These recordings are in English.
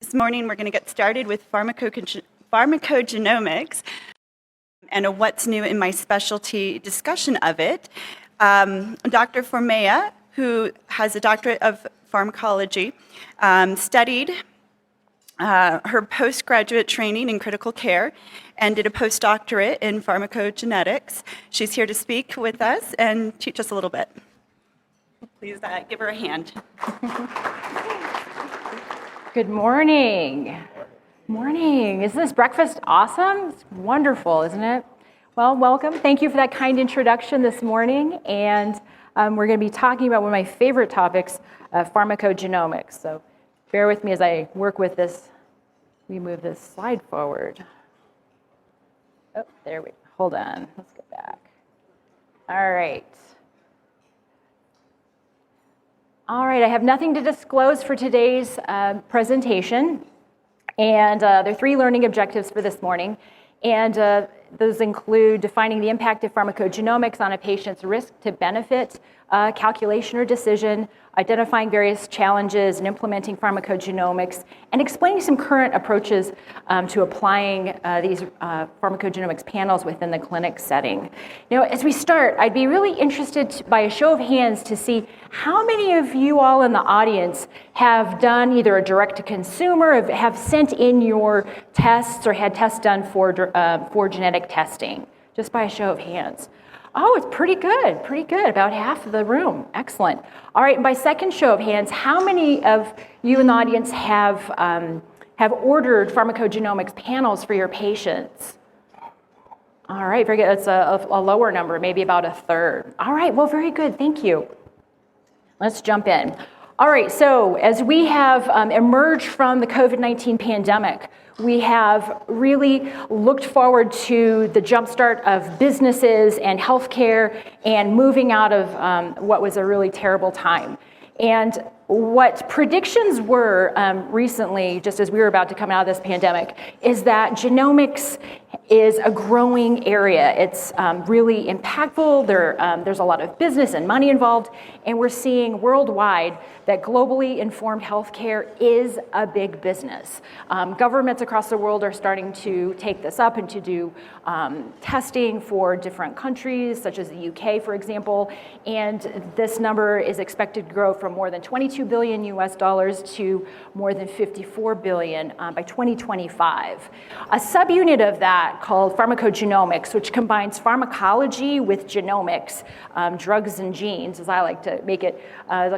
This morning we're going to get started with pharmacogenomics and a what's new in my specialty discussion of it. Dr. Formea, who has a doctorate of pharmacology, studied her postgraduate training in critical care and did a postdoctorate in pharmacogenetics. She's here to speak with us and teach us a little bit. Please give her a hand. Good morning. Morning. Isn't this breakfast awesome? It's wonderful, isn't it? Well, welcome. Thank you for that kind introduction this morning. And we're going to be talking about one of my favorite topics, pharmacogenomics. So bear with me as I work with this. We move this slide forward. Oh, there we go. Hold on. Let's get back. All right. All right, I have nothing to disclose for today's presentation. And there are 3 learning objectives for this morning. And those include defining the impact of pharmacogenomics on a patient's risk to benefit calculation or decision, identifying various challenges and implementing pharmacogenomics, and explaining some current approaches to applying these pharmacogenomics panels within the clinic setting. Now, as we start, I'd be really interested by a show of hands to see how many of you all in the audience have done either a direct-to-consumer, or have sent in your tests or had tests done for genetic testing, just by a show of hands. Oh, it's pretty good, about half of the room. Excellent. All right, and by second show of hands, how many of you in the audience have ordered pharmacogenomics panels for your patients? All right, very good. That's a lower number, maybe about a third. All right, well, very good. Thank you. Let's jump in. All right, so as we have emerged from the COVID-19 pandemic, we have really looked forward to the jumpstart of businesses and healthcare and moving out of what was a really terrible time. And what predictions were recently, just as we were about to come out of this pandemic, is that genomics is a growing area. It's really impactful. There's a lot of business and money involved, and we're seeing worldwide that globally informed healthcare is a big business. Governments across the world are starting to take this up and to do testing for different countries, such as the UK, for example, and this number is expected to grow from more than $22 billion to more than $54 billion by 2025. A subunit of that called pharmacogenomics, which combines pharmacology with genomics, drugs and genes, as I like to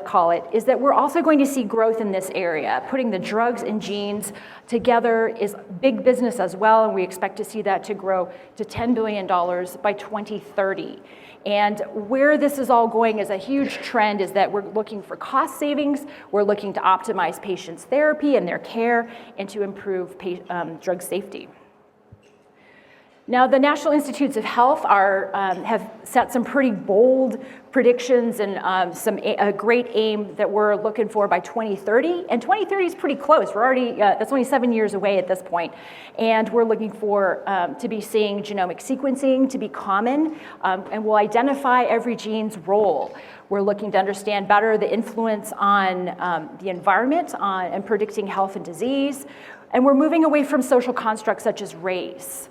call it, is that we're also going to see growth in this area. Putting the drugs and genes together is big business as well, and we expect to see that to grow to $10 billion by 2030. And where this is all going is a huge trend is that we're looking for cost savings, we're looking to optimize patients' therapy and their care, and to improve drug safety. Now, the National Institutes of Health have set some pretty bold predictions and a great aim that we're looking for by 2030. And 2030 is pretty close. We're already, that's only 7 years away at this point. And we're looking for to be seeing genomic sequencing to be common, and we'll identify every gene's role. We're looking to understand better the influence on the environment and predicting health and disease. And we're moving away from social constructs such as race.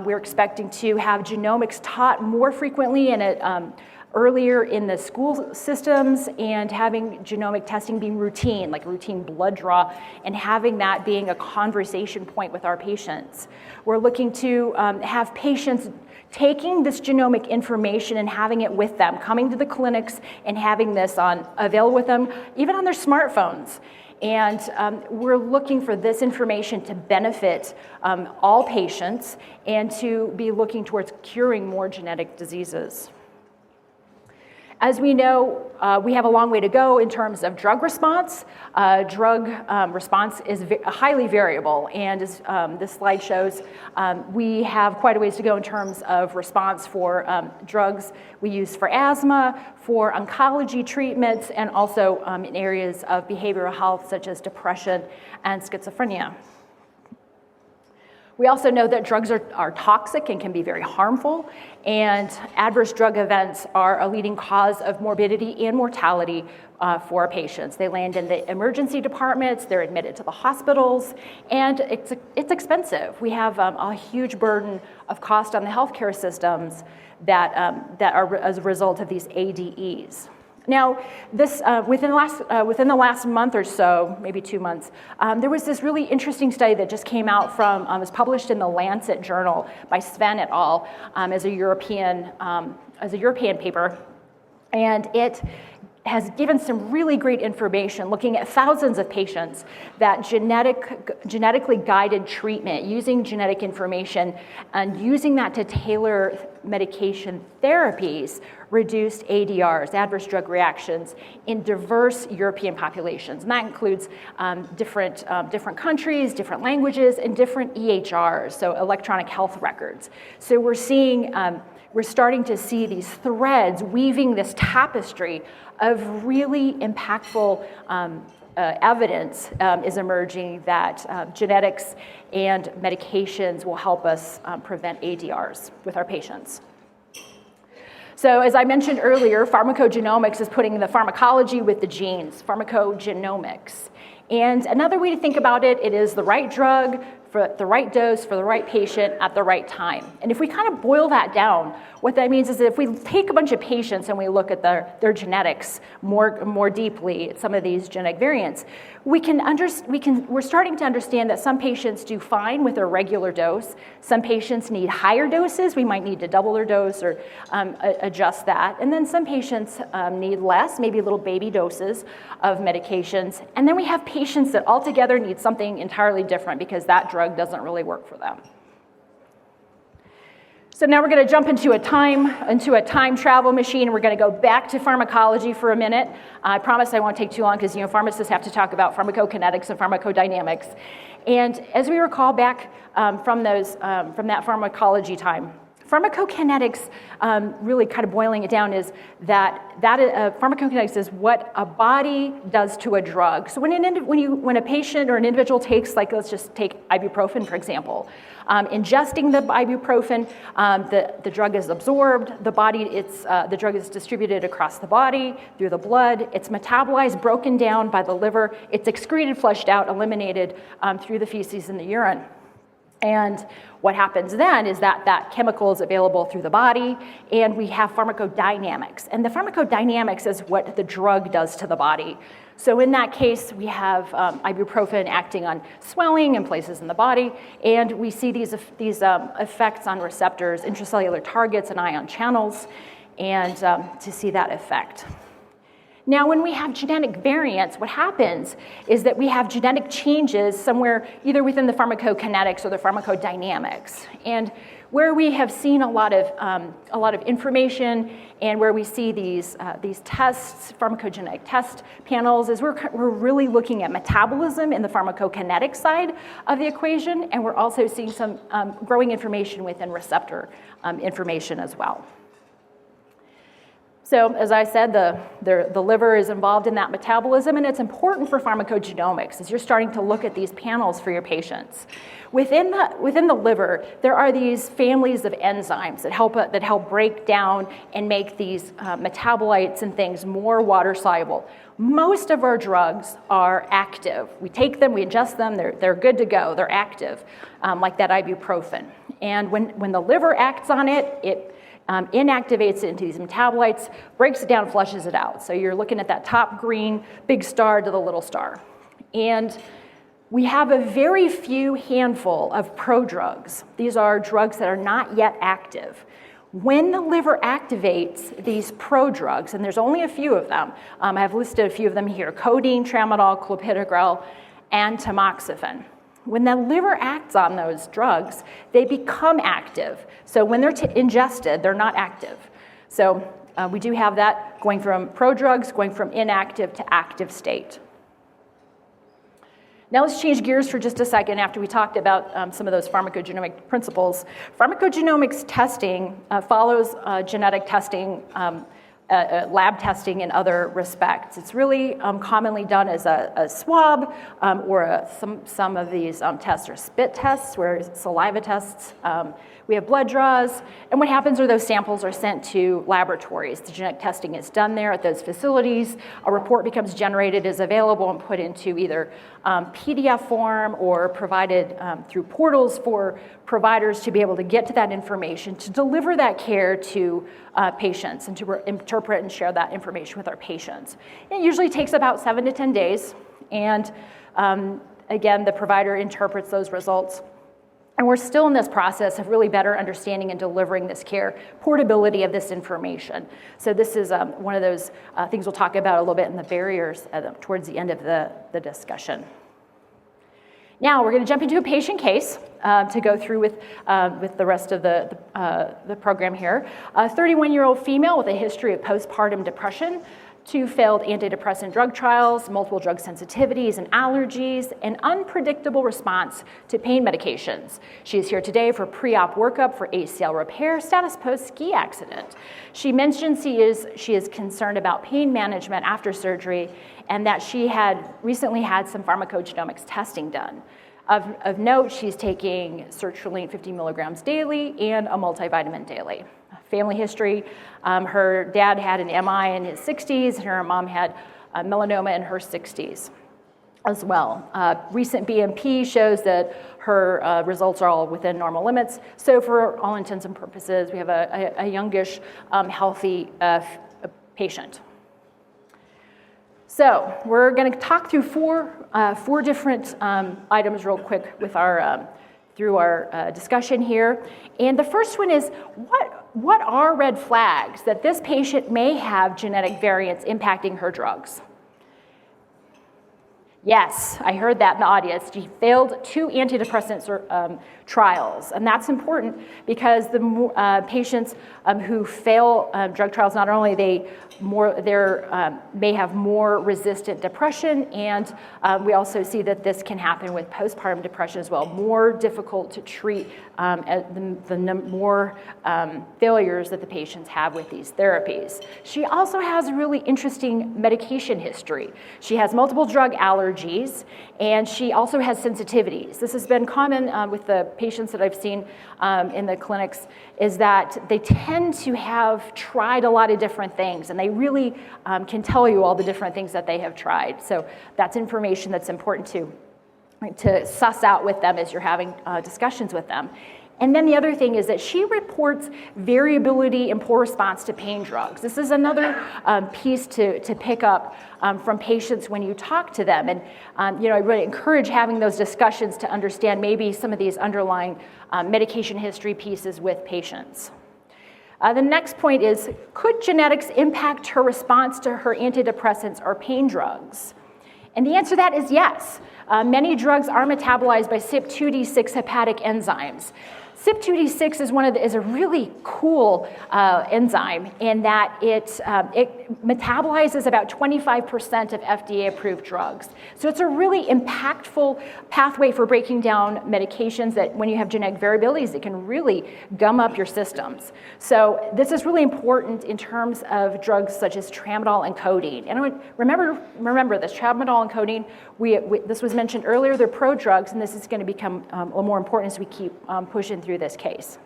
We're expecting to have genomics taught more frequently and earlier in the school systems, and having genomic testing being routine, like routine blood draw, and having that being a conversation point with our patients. We're looking to have patients taking this genomic information and having it with them, coming to the clinics and having this available with them, even on their smartphones. And we're looking for this information to benefit all patients and to be looking towards curing more genetic diseases. As we know, we have a long way to go in terms of drug response. Drug response is highly variable, and as this slide shows, we have quite a ways to go in terms of response for drugs we use for asthma, for oncology treatments, and also in areas of behavioral health such as depression and schizophrenia. We also know that drugs are toxic and can be very harmful, and adverse drug events are a leading cause of morbidity and mortality for patients. They land in the emergency departments, they're admitted to the hospitals, and it's expensive. We have a huge burden of cost on the healthcare systems that are as a result of these ADEs. Now, this within the last month or so, maybe 2 months, there was this really interesting study that just came out from, was published in the Lancet journal by Sven et al. As a European paper, and it has given some really great information looking at thousands of patients that genetically guided treatment using genetic information and using that to tailor medication therapies reduced ADRs, adverse drug reactions, in diverse European populations. And that includes different countries, different languages, and different EHRs, so electronic health records. So we're starting to see these threads weaving this tapestry of really impactful evidence is emerging that genetics and medications will help us prevent ADRs with our patients. So as I mentioned earlier, pharmacogenomics is putting the pharmacology with the genes, pharmacogenomics. And another way to think about it, it is the right drug for the right dose for the right patient at the right time. And if we kind of boil that down, what that means is that if we take a bunch of patients and we look at their genetics more deeply, some of these genetic variants, we're starting to understand that some patients do fine with a regular dose. Some patients need higher doses. We might need to double their dose or adjust that. And then some patients need less, maybe little baby doses of medications. And then we have patients that altogether need something entirely different because that drug doesn't really work for them. So now we're going to jump into a time travel machine, and we're going to go back to pharmacology for a minute. I promise I won't take too long because pharmacists have to talk about pharmacokinetics and pharmacodynamics. And as we recall back from that pharmacology time, pharmacokinetics, really kind of boiling it down, is that pharmacokinetics is what a body does to a drug. So when a patient or an individual takes, like let's just take ibuprofen for example, ingesting the ibuprofen, the drug is absorbed, the drug is distributed across the body through the blood, it's metabolized, broken down by the liver, it's excreted, flushed out, eliminated through the feces and the urine. And what happens then is that chemical is available through the body, and we have pharmacodynamics. And the pharmacodynamics is what the drug does to the body. So in that case, we have ibuprofen acting on swelling in places in the body, and we see these effects on receptors, intracellular targets, and ion channels, and to see that effect. Now, when we have genetic variants, what happens is that we have genetic changes somewhere either within the pharmacokinetics or the pharmacodynamics. And where we have seen a lot of information and where we see these tests, pharmacogenetic test panels, is we're really looking at metabolism in the pharmacokinetic side of the equation, and we're also seeing some growing information within receptor information as well. So as I said, the liver is involved in that metabolism, and it's important for pharmacogenomics as you're starting to look at these panels for your patients. Within the liver, there are these families of enzymes that help break down and make these metabolites and things more water soluble. Most of our drugs are active. We take them, we ingest them, they're good to go, they're active, like that ibuprofen. And when the liver acts on it inactivates it into these metabolites, breaks it down, flushes it out. So you're looking at that top green big star to the little star. And we have a very few handful of prodrugs. These are drugs that are not yet active. When the liver activates these prodrugs, and there's only a few of them, I have listed a few of them here: codeine, tramadol, clopidogrel, and tamoxifen. When the liver acts on those drugs, they become active. So when they're ingested, they're not active. So we do have that going from prodrugs, going from inactive to active state. Now let's change gears for just a second after we talked about some of those pharmacogenomic principles. Pharmacogenomics testing follows genetic testing lab testing in other respects. It's really commonly done as a swab or some of these tests are spit tests, where saliva tests. We have blood draws, and what happens are those samples are sent to laboratories. The genetic testing is done there at those facilities. A report becomes generated, is available, and put into either PDF form or provided through portals for providers to be able to get to that information, to deliver that care to patients, and to interpret and share that information with our patients. It usually takes about 7 to 10 days, and again, the provider interprets those results. And we're still in this process of really better understanding and delivering this care, portability of this information. So this is one of those things we'll talk about a little bit in the barriers towards the end of the discussion. Now we're going to jump into a patient case to go through with the rest of the program here. A 31-year-old female with a history of postpartum depression, 2 failed antidepressant drug trials, multiple drug sensitivities and allergies, and unpredictable response to pain medications. She is here today for pre-op workup for ACL repair, status post-ski accident. She mentions she is concerned about pain management after surgery, and that she had recently had some pharmacogenomics testing done. Of note, she's taking sertraline 50 milligrams daily and a multivitamin daily. Family history, her dad had an MI in his 60s, and her mom had melanoma in her 60s as well. Recent BMP shows that her results are all within normal limits. So for all intents and purposes, we have a youngish, healthy patient. So we're going to talk through four different items real quick with through our discussion here. And the first one is, what are red flags that this patient may have genetic variants impacting her drugs? Yes, I heard that in the audience. She failed 2 antidepressant trials, and that's important because the patients who fail drug trials, not only they may have more resistant depression, and we also see that this can happen with postpartum depression as well. More difficult to treat the more failures that the patients have with these therapies. She also has a really interesting medication history. She has multiple drug allergies, and she also has sensitivities. This has been common with the patients that I've seen in the clinics, is that they tend to have tried a lot of different things, and they really can tell you all the different things that they have tried. So that's information that's important to suss out with them as you're having discussions with them. And then the other thing is that she reports variability and poor response to pain drugs. This is another piece to pick up from patients when you talk to them. And I really encourage having those discussions to understand maybe some of these underlying medication history pieces with patients. The next point is, could genetics impact her response to her antidepressants or pain drugs? And the answer to that is yes. Many drugs are metabolized by CYP2D6 hepatic enzymes. CYP2D6 is a really cool enzyme in that it metabolizes about 25% of FDA-approved drugs. So it's a really impactful pathway for breaking down medications that, when you have genetic variabilities, it can really gum up your systems. So this is really important in terms of drugs such as tramadol and codeine. And remember this, tramadol and codeine, this was mentioned earlier, they're prodrugs, and this is going to become a little more important as we keep pushing through this case.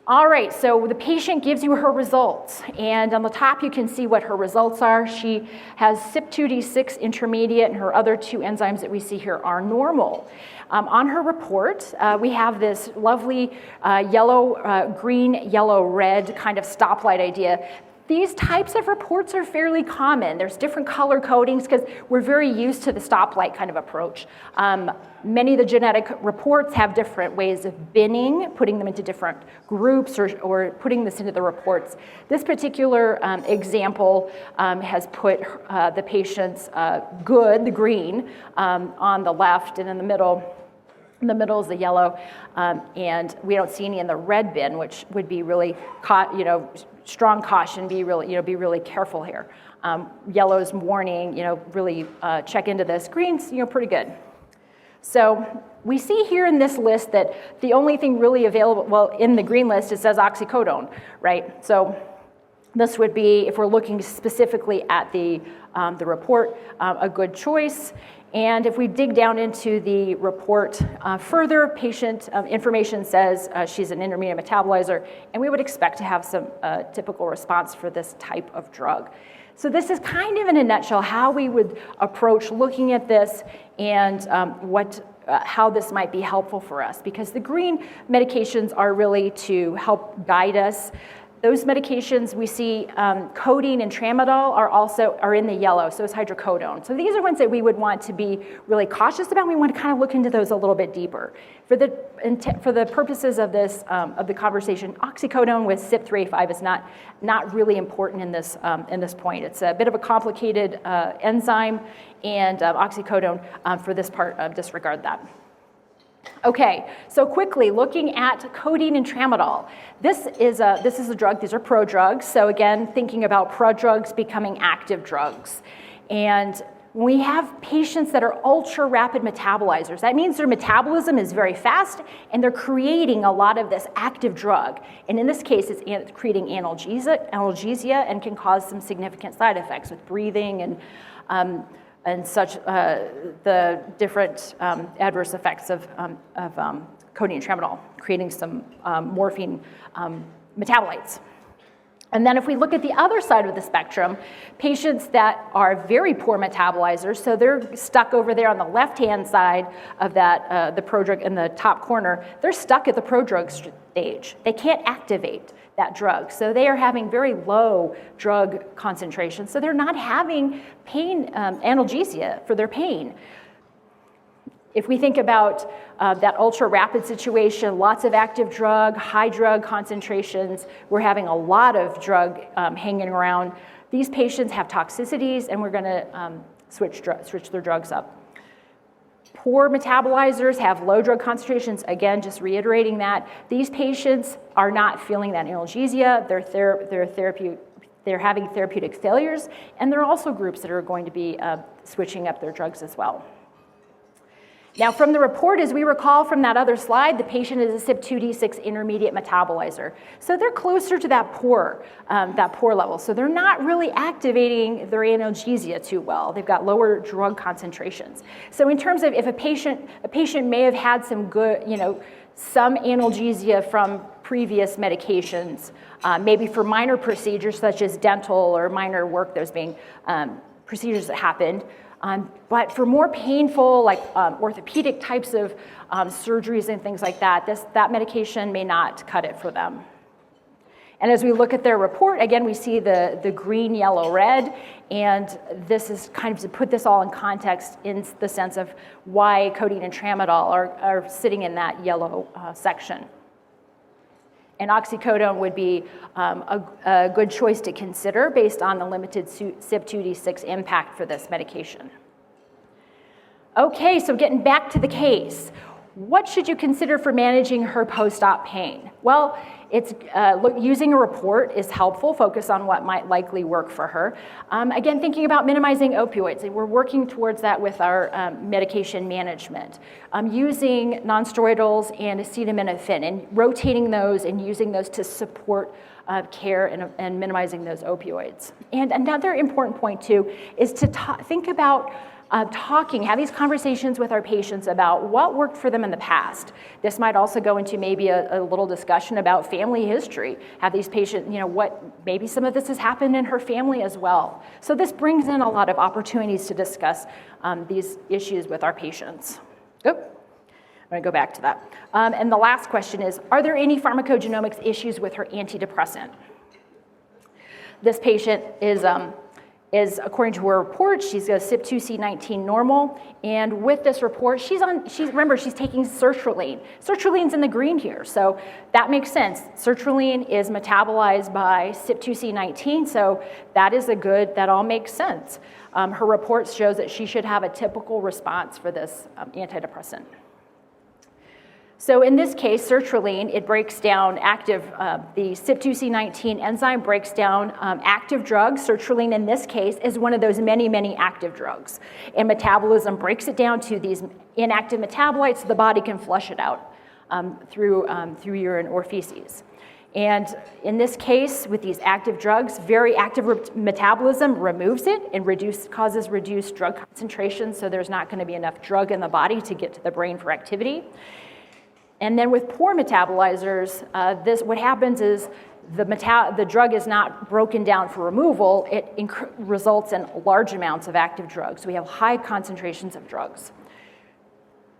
All right, so the patient gives you her results, and on the top you can see what her results are. She has CYP2D6 intermediate, and her other 2 enzymes that we see here are normal. On her report, we have this lovely green, yellow, red kind of stoplight idea. These types of reports are fairly common. There's different color codings because we're very used to the stoplight kind of approach. Many of the genetic reports have different ways of binning, putting them into different groups or putting this into the reports. This particular example has put the patient's good, the green, on the left, and in the middle is the yellow, and we don't see any in the red bin, which would be really, strong caution. Be really careful here. Yellow's warning. Really check into this. Green's, pretty good. So we see here in this list that the only thing really available, in the green list, it says oxycodone, right? So This would be, if we're looking specifically at the report, a good choice. And if we dig down into the report further, patient information says she's an intermediate metabolizer, and we would expect to have some typical response for this type of drug. So this is kind of in a nutshell how we would approach looking at this and how this might be helpful for us, because the green medications are really to help guide us. Those medications we see, codeine and tramadol are in the yellow, so is hydrocodone. So these are ones that we would want to be really cautious about. We want to kind of look into those a little bit deeper. For the purposes of this of the conversation, oxycodone with CYP3A5 is not really important in this point. It's a bit of a complicated enzyme, and oxycodone for this part disregard that. Okay, so quickly looking at codeine and tramadol. This is a drug. These are prodrugs. So again, thinking about prodrugs becoming active drugs. And we have patients that are ultra rapid metabolizers. That means their metabolism is very fast and they're creating a lot of this active drug. And in this case, it's creating analgesia and can cause some significant side effects with breathing and such, the different adverse effects of codeine and tramadol, creating some morphine metabolites. And then if we look at the other side of the spectrum, patients that are very poor metabolizers, so they're stuck over there on the left-hand side of that, the prodrug in the top corner, they're stuck at the prodrug stage. They can't activate that drug. So they are having very low drug concentration. So they're not having pain, analgesia for their pain. If we think about that ultra rapid situation, lots of active drug, high drug concentrations, we're having a lot of drug hanging around. These patients have toxicities, and we're going to switch their drugs up. Poor metabolizers have low drug concentrations. Again, just reiterating that. These patients are not feeling that analgesia. They're having therapeutic failures, and there are also groups that are going to be switching up their drugs as well. Now, from the report, as we recall from that other slide, the patient is a CYP2D6 intermediate metabolizer. So they're closer to that poor level. So they're not really activating their analgesia too well. They've got lower drug concentrations. So in terms of if a patient may have had some good, some analgesia from previous medications, maybe for minor procedures such as dental or minor work, those being procedures that happened. But for more painful, like orthopedic types of surgeries and things like that, that medication may not cut it for them. And as we look at their report, again, we see the green, yellow, red, and this is kind of to put this all in context in the sense of why codeine and tramadol are sitting in that yellow section. And oxycodone would be a good choice to consider based on the limited CYP2D6 impact for this medication. Okay, so getting back to the case. What should you consider for managing her post-op pain? Well, using a report is helpful. Focus on what might likely work for her. Again, thinking about minimizing opioids. We're working towards that with our medication management. Using nonsteroidals and acetaminophen and rotating those and using those to support care and minimizing those opioids. And another important point, too, is to think about have these conversations with our patients about what worked for them in the past. This might also go into maybe a little discussion about family history. Have these patients, maybe some of this has happened in her family as well. So this brings in a lot of opportunities to discuss these issues with our patients. I'm going to go back to that. And the last question is, are there any pharmacogenomics issues with her antidepressant? This patient is, according to her report, she's a CYP2C19 normal, and with this report, remember, she's taking sertraline. Sertraline's in the green here, so that makes sense. Sertraline is metabolized by CYP2C19, so that all makes sense. Her report shows that she should have a typical response for this antidepressant. So in this case, sertraline, it breaks down the CYP2C19 enzyme breaks down active drugs. Sertraline in this case is one of those many, many active drugs. And metabolism breaks it down to these inactive metabolites so the body can flush it out through urine or feces. And in this case, with these active drugs, very active metabolism removes it and causes reduced drug concentration, so there's not going to be enough drug in the body to get to the brain for activity. And then with poor metabolizers, what happens is the drug is not broken down for removal. It results in large amounts of active drugs. So we have high concentrations of drugs.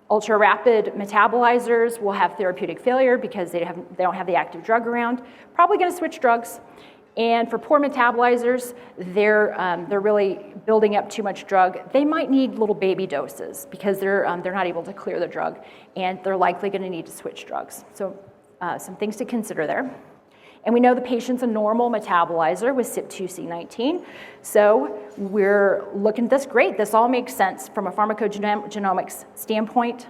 Ultra-rapid metabolizers will have therapeutic failure because they don't have the active drug around. Probably going to switch drugs. And for poor metabolizers, they're really building up too much drug. They might need little baby doses because they're not able to clear the drug, and they're likely going to need to switch drugs. So some things to consider there. And we know the patient's a normal metabolizer with CYP2C19. So we're looking at this. Great, this all makes sense from a pharmacogenomics standpoint.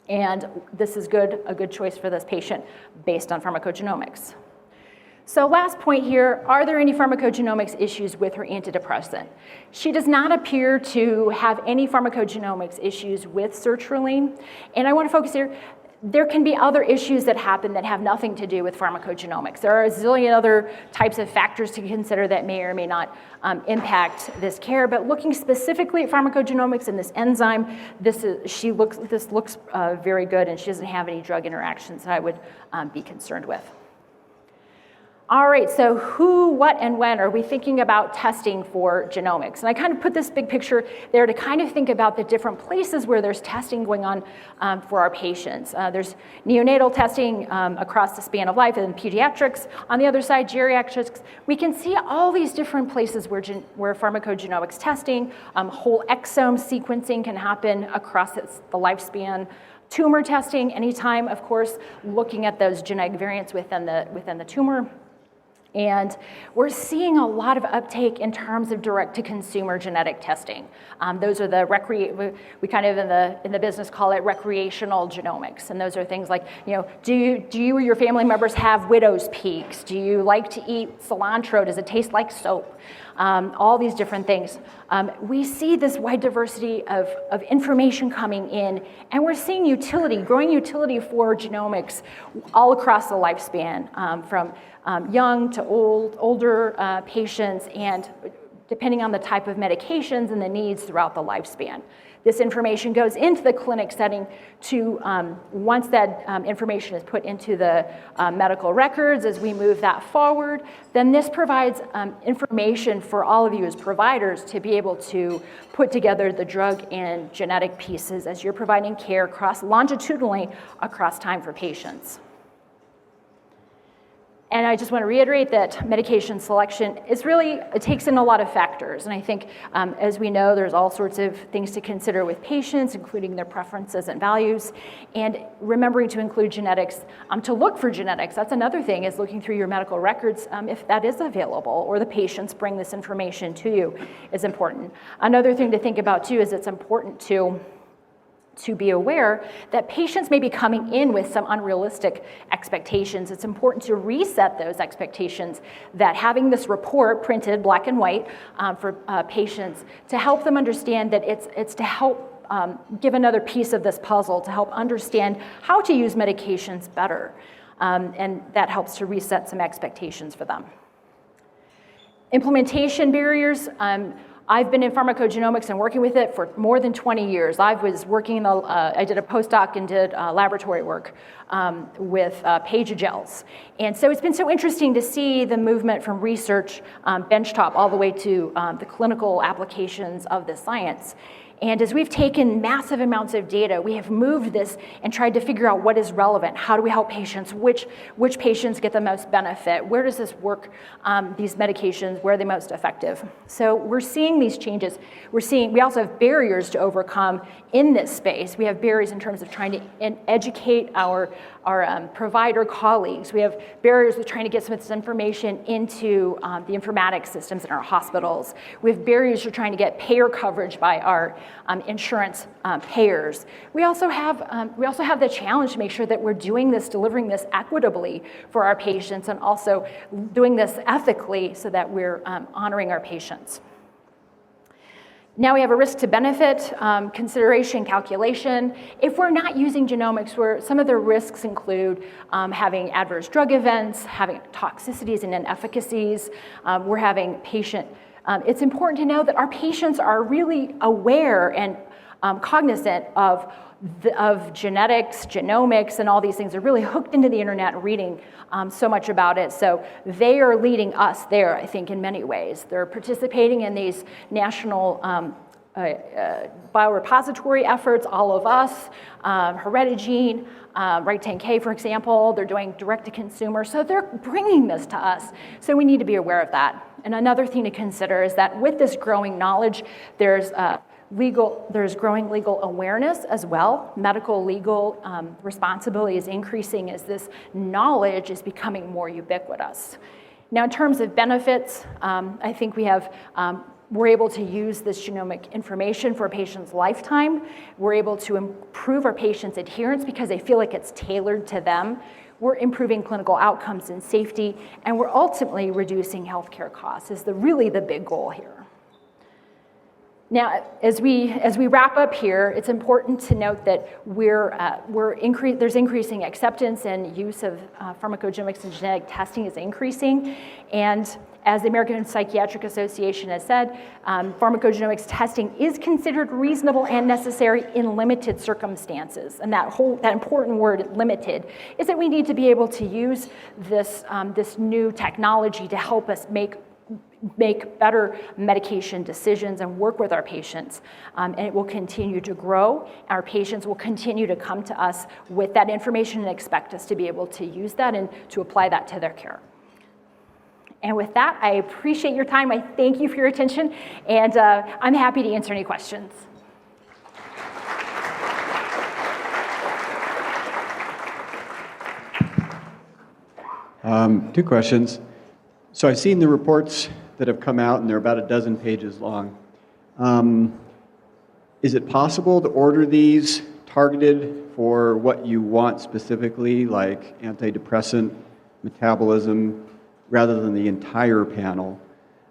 And this is a good choice for this patient based on pharmacogenomics. So last point here, are there any pharmacogenomics issues with her antidepressant? She does not appear to have any pharmacogenomics issues with sertraline. And I want to focus here. There can be other issues that happen that have nothing to do with pharmacogenomics. There are a zillion other types of factors to consider that may or may not impact this care, but looking specifically at pharmacogenomics and this enzyme, this looks very good, and she doesn't have any drug interactions that I would be concerned with. All right, so who, what, and when are we thinking about testing for genomics? And I kind of put this big picture there to kind of think about the different places where there's testing going on for our patients. There's neonatal testing across the span of life, and pediatrics. On the other side, geriatrics. We can see all these different places where pharmacogenomics testing, whole exome sequencing can happen across the lifespan. Tumor testing, anytime, of course, looking at those genetic variants within the tumor. And we're seeing a lot of uptake in terms of direct-to-consumer genetic testing. Those are we kind of in the business call it recreational genomics. And those are things like, do you or your family members have widow's peaks? Do you like to eat cilantro? Does it taste like soap? All these different things. We see this wide diversity of information coming in, and we're seeing growing utility for genomics all across the lifespan, from young to older patients, and depending on the type of medications and the needs throughout the lifespan. This information goes into the clinic setting to, once that information is put into the medical records, as we move that forward, then this provides information for all of you as providers to be able to put together the drug and genetic pieces as you're providing care longitudinally across time for patients. And I just want to reiterate that medication selection it takes in a lot of factors. And I think, as we know, there's all sorts of things to consider with patients, including their preferences and values. And remembering to include genetics, to look for genetics. That's another thing, is looking through your medical records, if that is available, or the patients bring this information to you, is important. Another thing to think about, too, is it's important to be aware that patients may be coming in with some unrealistic expectations. It's important to reset those expectations, that having this report printed black and white for patients to help them understand that it's to help give another piece of this puzzle to help understand how to use medications better. And that helps to reset some expectations for them. Implementation barriers. I've been in pharmacogenomics and working with it for more than 20 years. I was working I did a postdoc and did laboratory work with Paige gels. And so it's been so interesting to see the movement from research, benchtop, all the way to the clinical applications of this science. And as we've taken massive amounts of data, we have moved this and tried to figure out what is relevant. How do we help patients? Which patients get the most benefit? Where does this work? These medications, where are they most effective? So we're seeing these changes. We also have barriers to overcome in this space. We have barriers in terms of trying to educate our provider colleagues. We have barriers with trying to get some of this information into the informatics systems in our hospitals. We have barriers to trying to get payer coverage by our insurance payers. We also have the challenge to make sure that we're delivering this equitably for our patients, and also doing this ethically so that we're honoring our patients. Now we have a risk to benefit consideration calculation. If we're not using genomics, some of the risks include having adverse drug events, having toxicities and inefficacies. We're having it's important to know that our patients are really aware and cognizant of genetics, genomics, and all these things. They're really hooked into the internet and reading so much about it. So they are leading us there, I think, in many ways. They're participating in these national biorepository efforts, all of us, Heredigene, Right10K, for example. They're doing direct-to-consumer. So they're bringing this to us. So we need to be aware of that. And another thing to consider is that with this growing knowledge, there's growing legal awareness as well. Medical legal responsibility is increasing as this knowledge is becoming more ubiquitous. Now, in terms of benefits, I think we're able to use this genomic information for a patient's lifetime. We're able to improve our patients' adherence because they feel like it's tailored to them. We're improving clinical outcomes and safety, and we're ultimately reducing healthcare costs is really the big goal here. Now, as we wrap up here, it's important to note that there's increasing acceptance and use of pharmacogenomics and genetic testing is increasing. And as the American Psychiatric Association has said, pharmacogenomics testing is considered reasonable and necessary in limited circumstances. And that important word, limited, is that we need to be able to use this new technology to help us make better medication decisions and work with our patients. And it will continue to grow. Our patients will continue to come to us with that information and expect us to be able to use that and to apply that to their care. And with that, I appreciate your time. I thank you for your attention, and I'm happy to answer any questions. Two questions. So I've seen the reports that have come out, and they're about a dozen pages long. Is it possible to order these targeted for what you want specifically, like antidepressant, metabolism, rather than the entire panel?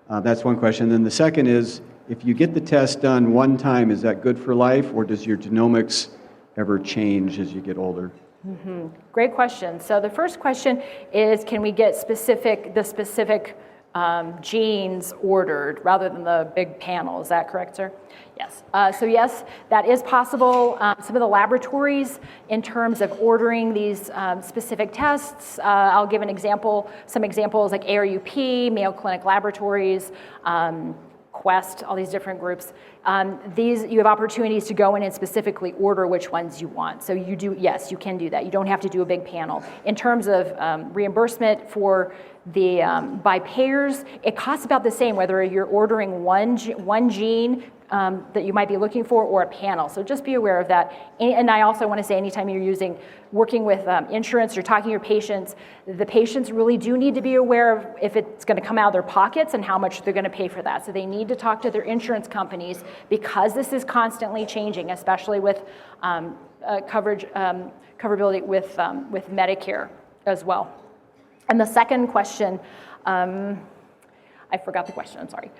That's one question. Then the second is, if you get the test done one time, is that good for life, or does your genomics ever change as you get older? Mm-hmm. Great question. So the first question is, can we get the specific genes ordered rather than the big panel? Is that correct, sir? Yes. So yes, that is possible. Some of the laboratories, in terms of ordering these specific tests, I'll give some examples like ARUP, Mayo Clinic Laboratories, Quest, all these different groups. You have opportunities to go in and specifically order which ones you want. So yes, you can do that. You don't have to do a big panel. In terms of reimbursement for by payers, it costs about the same whether you're ordering one gene that you might be looking for or a panel. So just be aware of that. And I also want to say, anytime you're working with insurance, you're talking to your patients, the patients really do need to be aware of if it's going to come out of their pockets and how much they're going to pay for that. So they need to talk to their insurance companies because this is constantly changing, especially with coverability with Medicare as well. And the second question, I forgot the question, I'm sorry.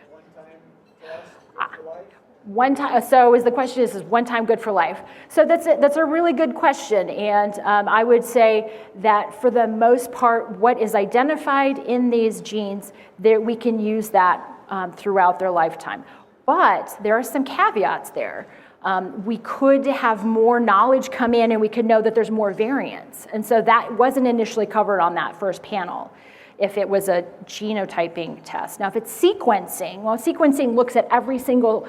So the question is one time good for life? So that's a really good question, and I would say that for the most part, what is identified in these genes, we can use that throughout their lifetime. But there are some caveats there. We could have more knowledge come in and we could know that there's more variants. And so that wasn't initially covered on that first panel if it was a genotyping test. Now, if it's sequencing, well, sequencing looks at every single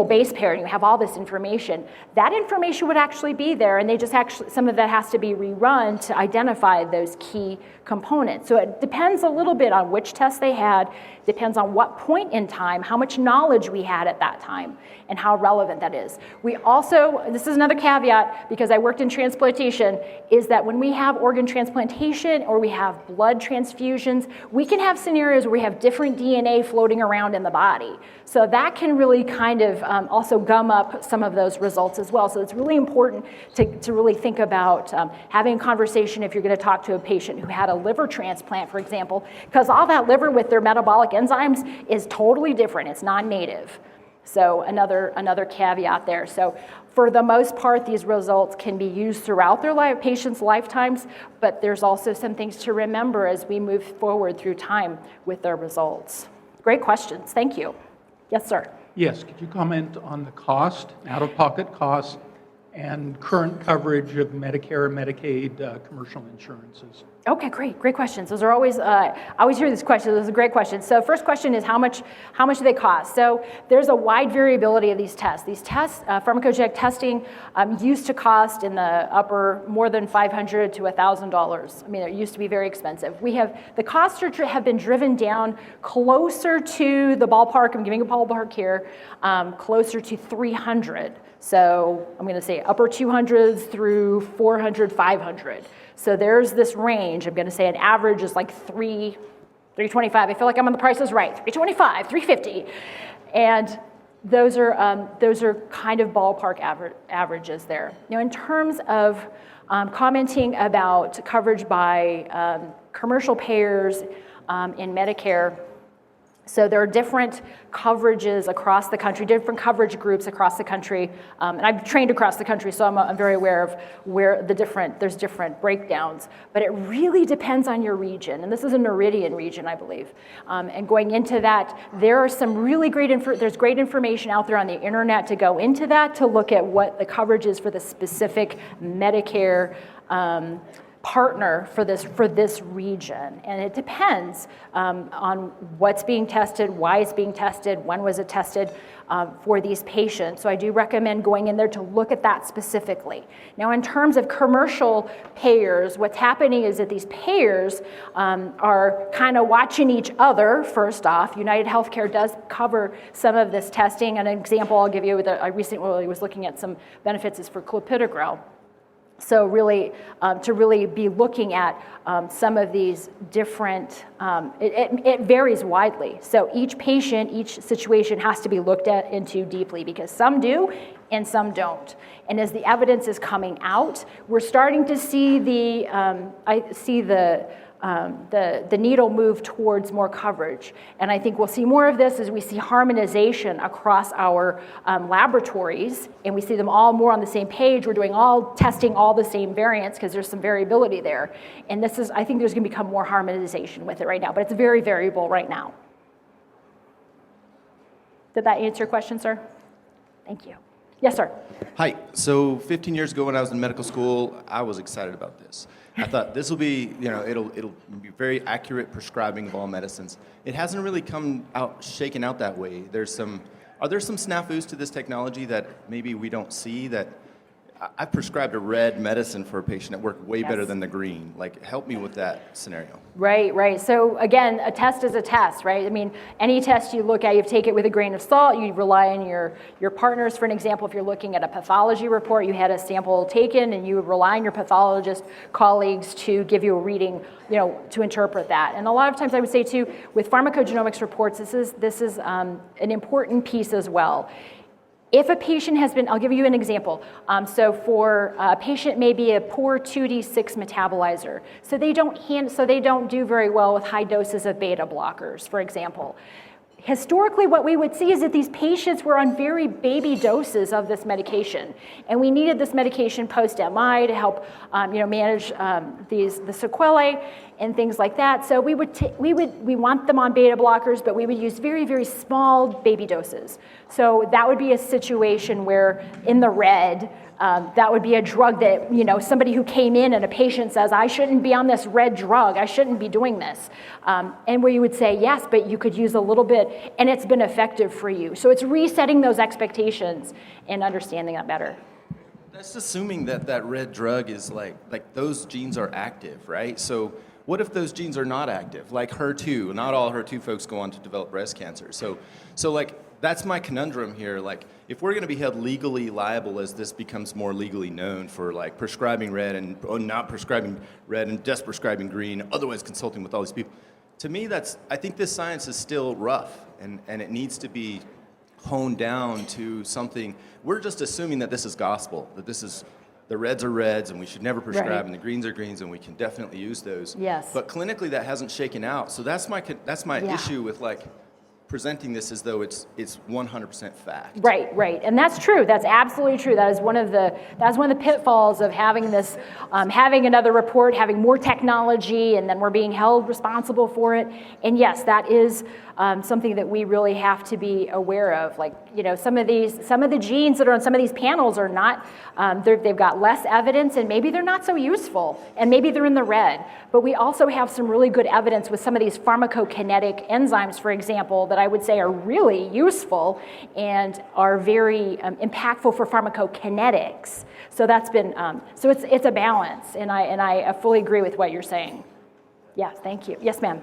base pair and you have all this information. That information would actually be there, and some of that has to be rerun to identify those key components. So it depends a little bit on which test they had, depends on what point in time, how much knowledge we had at that time, and how relevant that is. We also, this is another caveat, because I worked in transplantation, is that when we have organ transplantation or we have blood transfusions, we can have scenarios where we have different DNA floating around in the body. So that can really kind of also gum up some of those results as well. So it's really important to really think about having a conversation if you're going to talk to a patient who had a liver transplant, for example, because all that liver with their metabolic enzymes is totally different. It's non-native. So another caveat there. So for the most part, these results can be used throughout their patients' lifetimes, but there's also some things to remember as we move forward through time with their results. Great questions. Thank you. Yes, sir. Yes, could you comment on the cost, out-of-pocket costs, and current coverage of Medicare and Medicaid commercial insurances? Okay, great questions. Those are always, I always hear these questions. Those are great questions. So first question is how much do they cost? So there's a wide variability of these tests. These tests, pharmacogenetic testing, used to cost in the upper more than $500 to $1,000. I mean, it used to be very expensive. The costs have been driven down closer to the ballpark. I'm giving a ballpark here, closer to 300. So I'm going to say upper 200s through 400, 500. So there's this range. I'm going to say an average is like 325. I feel like I'm on The Price is Right. 325, 350, and those are kind of ballpark averages there. Now, in terms of commenting about coverage by commercial payers in Medicare. So there are different coverages across the country, different coverage groups across the country, and I've trained across the country, so I'm very aware of where there's different breakdowns. But it really depends on your region, and this is a Noridian region, I believe. And going into that, there are some really there's great information out there on the internet to go into that to look at what the coverage is for the specific Medicare partner for this region, and it depends on what's being tested, why it's being tested, when was it tested for these patients. So I do recommend going in there to look at that specifically. Now, in terms of commercial payers, what's happening is that these payers are kind of watching each other. First off, United Healthcare does cover some of this testing. An example I'll give you with I recently was looking at some benefits is for clopidogrel. So really, to really be looking at some of these different, it varies widely. So each patient, each situation has to be looked into deeply because some do and some don't. And as the evidence is coming out, we're starting to see the needle move towards more coverage. And I think we'll see more of this as we see harmonization across our laboratories, and we see them all more on the same page. We're testing all the same variants because there's some variability there. And I think there's going to become more harmonization with it right now, but it's very variable right now. Did that answer your question, sir? Thank you. Yes, sir. Hi. So 15 years ago when I was in medical school, I was excited about this. I thought this will be, it'll be very accurate prescribing of all medicines. It hasn't really shaken out that way. Are there some snafus to this technology that maybe we don't see that? I prescribed a red medicine for a patient that worked way better than the green. Like, help me with that scenario. Right. So again, a test is a test, right? I mean, any test you look at, you take it with a grain of salt. You rely on your partners. For an example, if you're looking at a pathology report, you had a sample taken, and you would rely on your pathologist colleagues to give you a reading, to interpret that. And a lot of times, I would say too, with pharmacogenomics reports, this is an important piece as well. If a patient has been, I'll give you an example. So for a patient may be a poor 2D6 metabolizer, so they don't do very well with high doses of beta blockers, for example. Historically, what we would see is that these patients were on very baby doses of this medication, and we needed this medication post-MI to help, manage the sequelae and things like that. So we want them on beta blockers, but we would use very, very small baby doses. So that would be a situation where, in the red, that would be a drug that, somebody who came in and a patient says, I shouldn't be on this red drug, I shouldn't be doing this. And where you would say, yes, but you could use a little bit, and it's been effective for you. So it's resetting those expectations and understanding that better. That's assuming that red drug is like those genes are active, right? So what if those genes are not active? Like HER2, not all HER2 folks go on to develop breast cancer. So that's my conundrum here. Like, if we're going to be held legally liable as this becomes more legally known for prescribing red and not prescribing red and just prescribing green, otherwise consulting with all these people, to me I think this science is still rough and it needs to be honed down to something. We're just assuming that this is gospel, that this is the reds are reds and we should never prescribe, right, and the greens are greens and we can definitely use those. Yes. But clinically that hasn't shaken out. So that's my issue with presenting this as though it's 100% fact. Right, right, and that's true. That's absolutely true. That's one of the pitfalls of having this, having another report, having more technology, and then we're being held responsible for it. And yes, that is something that we really have to be aware of. Like, you know, some of the genes that are on some of these panels are not. They've got less evidence, and maybe they're not so useful, and maybe they're in the red. But we also have some really good evidence with some of these pharmacokinetic enzymes, for example, that I would say are really useful and are very impactful for pharmacokinetics. So that's been, so it's a balance, and I fully agree with what you're saying. Yeah, thank you. Yes, ma'am.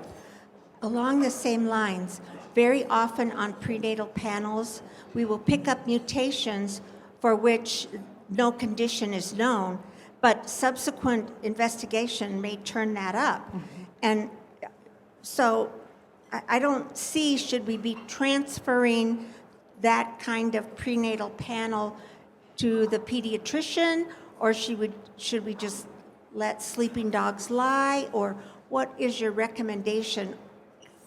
Along the same lines, very often on prenatal panels, we will pick up mutations for which no condition is known, but subsequent investigation may turn that up. Mm-hmm. And so I don't see, should we be transferring that kind of prenatal panel to the pediatrician, or should we just let sleeping dogs lie, or what is your recommendation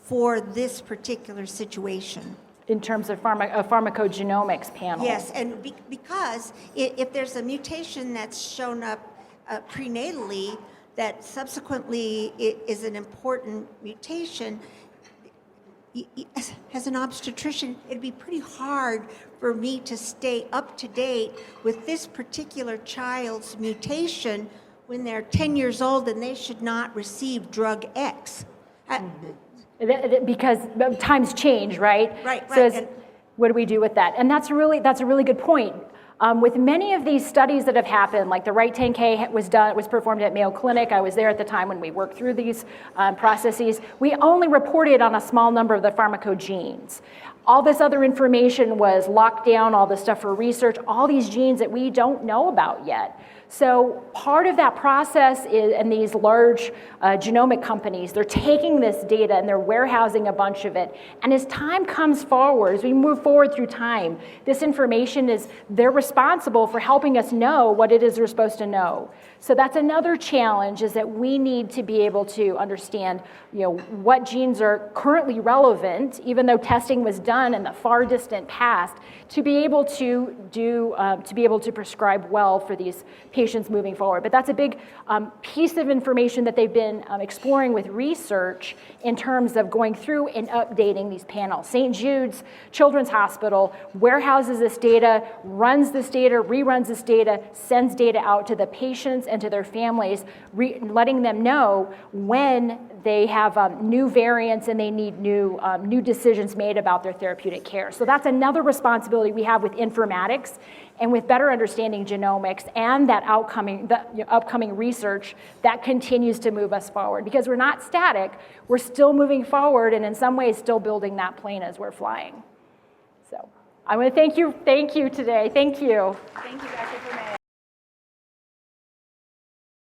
for this particular situation? In terms of a pharmacogenomics panel. Yes, and because if there's a mutation that's shown up prenatally that subsequently is an important mutation, as an obstetrician, it'd be pretty hard for me to stay up to date with this particular child's mutation when they're 10 years old and they should not receive drug X. Because times change, right? Right. So what do we do with that? And that's a really good point. With many of these studies that have happened, like the Right 10K was performed at Mayo Clinic. I was there at the time when we worked through these processes. We only reported on a small number of the pharmacogenes. All this other information was locked down, all this stuff for research, all these genes that we don't know about yet. So part of that process is, and these large genomic companies, they're taking this data and they're warehousing a bunch of it. And as time comes forward, as we move forward through time, this information they're responsible for helping us know what it is we're supposed to know. So that's another challenge, is that we need to be able to understand, you know, what genes are currently relevant, even though testing was done in the far distant past, to be able to prescribe well for these patients moving forward. But that's a big piece of information that they've been exploring with research in terms of going through and updating these panels. St. Jude's Children's Hospital warehouses this data, runs this data, reruns this data, sends data out to the patients and to their families, letting them know when they have new variants and they need new decisions made about their therapeutic care. So that's another responsibility we have with informatics and with better understanding genomics and that upcoming research that continues to move us forward. Because we're not static, we're still moving forward, and in some ways still building that plane as we're flying. So I want to thank you today. Thank you. Thank you, Dr. Formea.